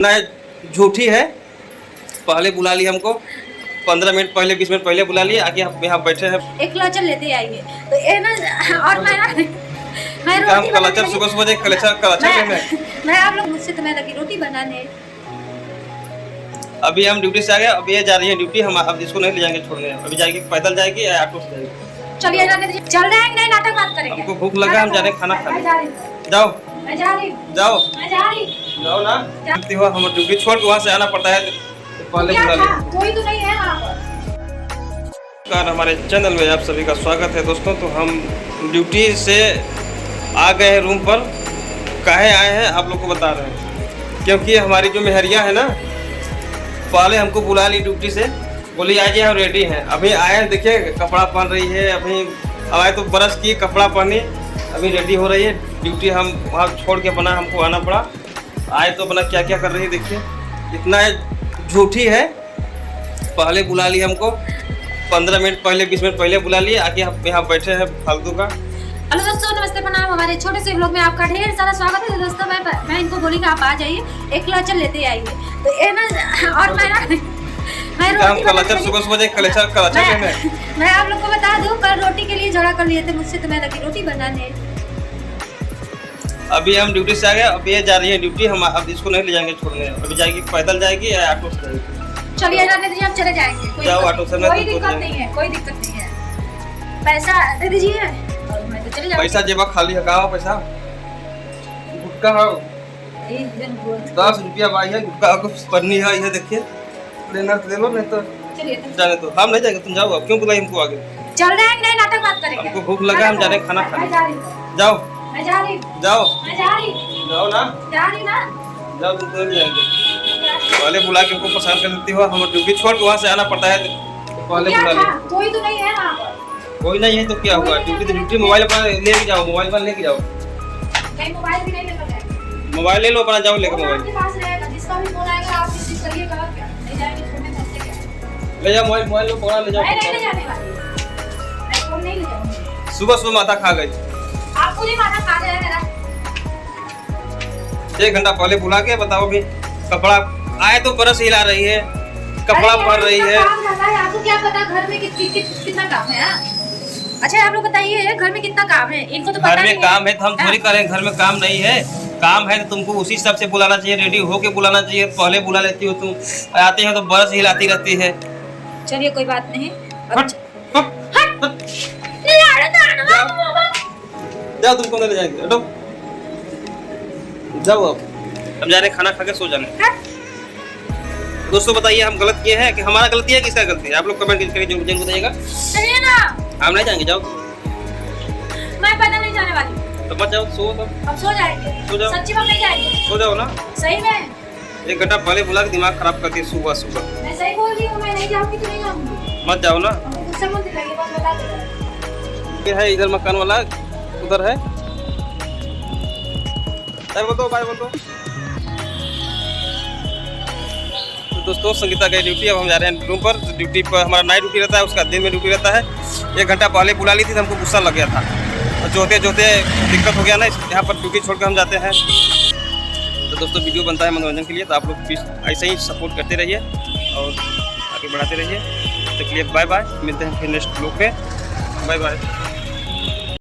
ना झूठी है। पहले बुला ली हमको 15 मिनट पहले 20 मिनट पहले बुला लिए, आके हम यहाँ बैठे हैं। एक कलाचर लेते आइए तो ये ना, और मैं हम कलाचर सुबह सुबह कलाचर मैं आप लोग मुझसे तो मैं लगी रोटी बनाने। अभी हम ड्यूटी से आ गए, अभी ये जा रही है ड्यूटी। हम अब इसको नहीं ले जाएंगे छोड़ने, अभी जाएगी पैदल जाएगी या ऑटो से जाएगी। चलिए चल रहे हैं, नहीं नाटक बात करेंगे। हमको भूख लगा, हम जा रहे हैं खाना खाने। जाओ जाओ जाओ ना, जानती हो हम ड्यूटी छोड़ के वहाँ से आना पड़ता है, पहले बुला लिया। कोई तो नहीं है वहाँ पर। हमारे चैनल में आप सभी का स्वागत है दोस्तों। तो हम ड्यूटी से आ गए हैं रूम पर। काहे आए हैं आप लोग को बता रहे हैं, क्योंकि हमारी जो मेहरिया है ना, पहले हमको बुला ली ड्यूटी से, बोली आज हम रेडी हैं। अभी आए हैं, देखिए कपड़ा पहन रही है। अभी आए तो बरस की कपड़ा पहनी, अभी रेडी हो रही है। ड्यूटी हम वहाँ छोड़ के अपना हमको आना पड़ा। आए तो अपना क्या क्या कर रही है देखिए। इतना झूठी है। पहले बुला ली हमको 15 मिनट पहले 20 मिनट पहले बुला लिए, आके हम यहाँ बैठे हैं फालतू का। हेलो दोस्तों, नमस्ते प्रणाम। हमारे छोटे से व्लॉग में आपका ढेर सारा स्वागत है दोस्तों। मैं इनको बोली कि आप आ जाइए, एक कलाचर लेते आइए तो ये ना, और मैं रोटी कलाचर सुबह सुबह कलाचर लेने। मैं आप लोग को बता दूं, कल रोटी के लिए झगड़ा कर लिए थे मुझसे, तो मैं लगी रोटी बनाने। अभी हम ड्यूटी से आ गए, अभी ये जा रही है ड्यूटी। हम अब इसको नहीं ले जाएंगे छोड़ने, अभी जाएगी पैदल जाएगी या ऑटो से जाएगी। चलिए जाने दीजिए, हम चले जाएंगे। जाओ ऑटो से। कोई दिक्कत नहीं है, कोई दिक्कत नहीं है। पैसा दे दीजिए और मैं तो चले जाऊंगी। पैसा जेबा खाली है, कहाँ पैसा? गुटका है 10 रुपया भाई है, गुटका को पन्नी है, ये देखिए। लेना तो ले लो, नहीं तो जाने दो। हम नहीं जाएंगे, तुम जाओ। अब क्यों बुलाई हमको आगे? चल रहे हैं, नहीं नाटक बात करेंगे। हमको भूख लगा, हम जा रहे हैं खाना खाने। जाओ जाओ जाओ ना, जाओ। तुम तो नहीं जाएंगे, पहले बुला के हमको परेशान कर देती हो। हम ड्यूटी छोड़ के वहाँ से आना पड़ता है, पहले बुला लिया। कोई तो नहीं है वहाँ पर। कोई नहीं है तो क्या हुआ? ड्यूटी तो ड्यूटी। मोबाइल अपना लेके जाओ, मोबाइल अपना लेके जाओ। नहीं, मोबाइल भी नहीं लेकर जाएंगे। मोबाइल ले लो अपना, जाओ लेकर मोबाइल। आपके पास रहेगा, जिसका भी फोन आएगा आप रिसीव करिएगा। और क्या, नहीं जाएंगे छोड़ने पैसे क्या? ले जाओ मोबाइल लो, पकड़ा ले जाओ। नहीं ले जाने वाली, मैं फोन नहीं ले जाऊंगी। सुबह सुबह माथा खा गई। आपको भी माथा खा जाएगा मेरा। 1 घंटा पहले बुला के बताओ। भी कपड़ा आए तो बरस हिला रही है, कपड़ा पहन रही है। आपको क्या पता घर में कितना काम है? अच्छा आप लोग बताइए, घर में कितना काम है? इनको तो घर में काम है तो हम थोड़ी करें, घर में काम नहीं है। काम है तो तुमको उसी हिसाब से बुलाना चाहिए, रेडी होके बुलाना चाहिए। पहले बुला लेती हो तुम, आती हो तो बरस हिलाती रहती है। चलिए कोई बात नहीं। जाओ, तुमको नहीं ले जाएंगे, हटो। जाओ, अब हम जा रहे हैं खाना खा के सो जाने। दोस्तों बताइए, हम गलत किए हैं कि हमारा गलती है, किसका गलती है? आप लोग कमेंट करके जरूर बताइएगा। चलिए ना, हम नहीं जाएंगे, जाओ। मैं पैदल नहीं जाने वाली। तो मत जाओ, सो। अब सो जाएंगे, सो जाओ। सच्ची बात नहीं जाएंगे। सो जाओ ना, सही में। 1 घंटा पहले बुला के दिमाग खराब करती है सुबह सुबह। मैं सही बोल रही हूँ, मैं नहीं जाऊंगी तो नहीं जाऊंगी। मत जाओ ना। गुस्सा मत दिलाइए, बस बता दो। ये है इधर मकान वाला, उधर है। बाय बोल दो। तो दोस्तों संगीता गई ड्यूटी, अब हम जा रहे हैं रूम पर। ड्यूटी पर हमारा नाइट ड्यूटी रहता है, उसका दिन में ड्यूटी रहता है। 1 घंटा पहले बुला ली थी तो हमको गुस्सा लग गया था, और जोते दिक्कत हो गया ना, यहाँ पर ड्यूटी छोड़ कर हम जाते हैं। तो दोस्तों वीडियो बनता है मनोरंजन के लिए, तो आप लोग प्लीज़ ऐसे ही सपोर्ट करते रहिए और आगे बढ़ाते रहिए। तब तक के लिए बाय बाय, मिलते हैं फिर नेक्स्ट ब्लॉग पे। Bye bye.